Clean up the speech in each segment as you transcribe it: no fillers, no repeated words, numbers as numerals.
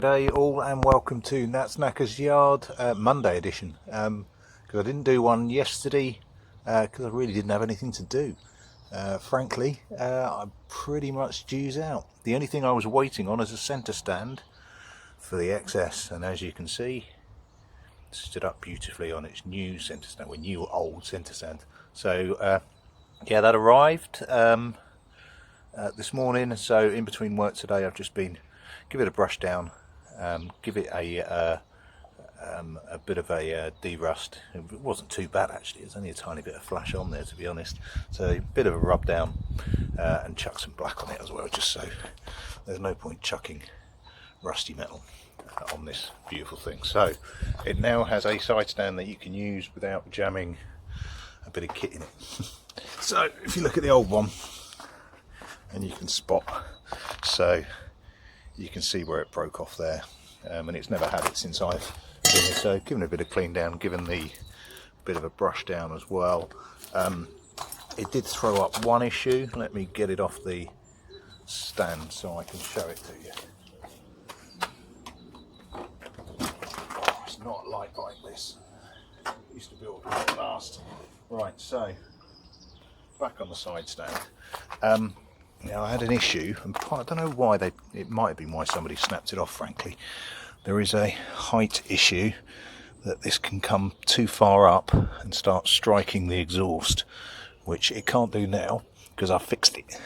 G'day all and welcome to Nat's Knacker's Yard Monday edition, because I didn't do one yesterday because I really didn't have anything to do. Frankly, I'm pretty much due out. The only thing I was waiting on is a centre stand for the XS, and as you can see, it stood up beautifully on its new centre stand, well, new old centre stand. So yeah, that arrived this morning. So in between work today, I've just been give it a brush down, give it a bit of a de-rust. It wasn't too bad actually, there's only a tiny bit of flash on there, to be honest. So a bit of a rub down and chuck some black on it as well, just so there's no point chucking rusty metal on this beautiful thing. So it now has a side stand that you can use without jamming a bit of kit in it. So if you look at the old one, and you can spot, so you can see where it broke off there, and it's never had it since I've been here. So given a bit of clean down, given the bit of a brush down as well. It did throw up one issue. Let me get it off the stand so I can show it to you. Oh, it's not like this. It used to build it last. Right, so back on the side stand. Now I had an issue, and I don't know why it might have been why somebody snapped it off, frankly. There is a height issue that this can come too far up and start striking the exhaust, which it can't do now because I fixed it.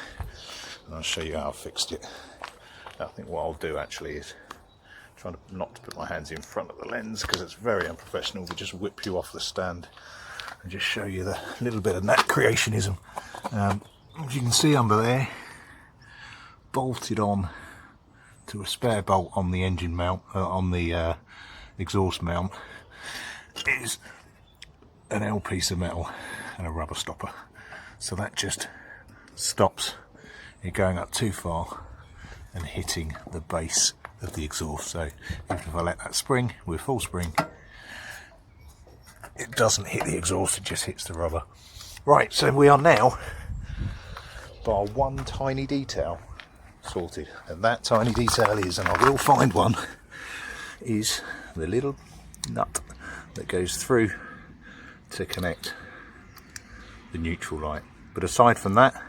And I'll show you how I fixed it. I think what I'll do actually is try not to put my hands in front of the lens because it's very unprofessional, but just whip you off the stand and just show you the little bit of Nat creationism. As you can see under there, bolted on to a spare bolt on the engine mount, on the exhaust mount, is an L piece of metal and a rubber stopper. So that just stops it going up too far and hitting the base of the exhaust. So even if I let that spring with full spring, it doesn't hit the exhaust, it just hits the rubber. Right, so we are now bar one tiny detail sorted, and that tiny detail is, and I will find one, is the little nut that goes through to connect the neutral light. But aside from that,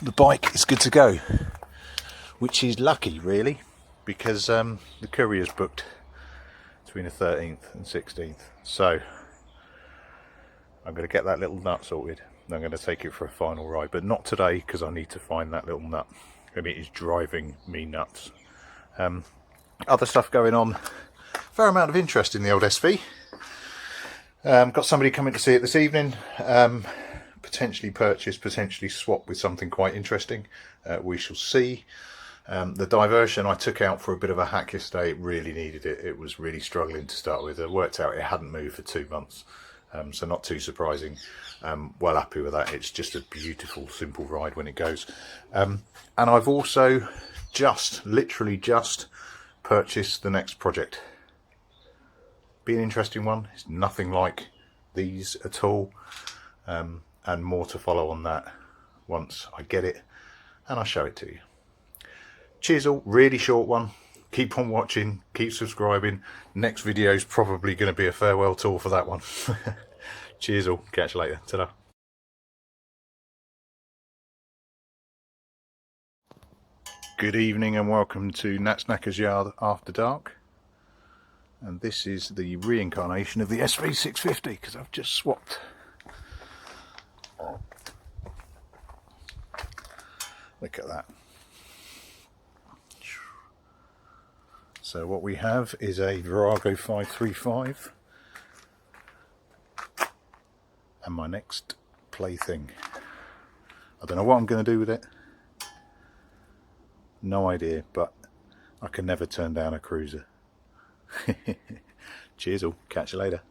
the bike is good to go, which is lucky really, because the courier's booked between the 13th and 16th. So I'm going to get that little nut sorted and I'm going to take it for a final ride, but not today because I need to find that little nut and it is driving me nuts. Other stuff going on, fair amount of interest in the old SV. Got somebody coming to see it this evening, potentially purchase, potentially swap with something quite interesting. We shall see. The diversion I took out for a bit of a hack yesterday, it really needed it. It was really struggling to start with. It worked out it hadn't moved for 2 months. So not too surprising. Well happy with that. It's just a beautiful simple ride when it goes. And I've also literally just purchased the next project. Be an interesting one. It's nothing like these at all, and more to follow on that once I get it and I'll show it to you. Cheers all, really short one. Keep on watching, keep subscribing. Next video is probably going to be a farewell tour for that one. Cheers all, catch you later. Ta-da. Good evening and welcome to Nat's Knacker's Yard After Dark. And this is the reincarnation of the SV650 because I've just swapped. Look at that. So what we have is a Virago 535 and my next plaything. I don't know what I'm going to do with it. No idea, but I can never turn down a cruiser. Cheers all, catch you later.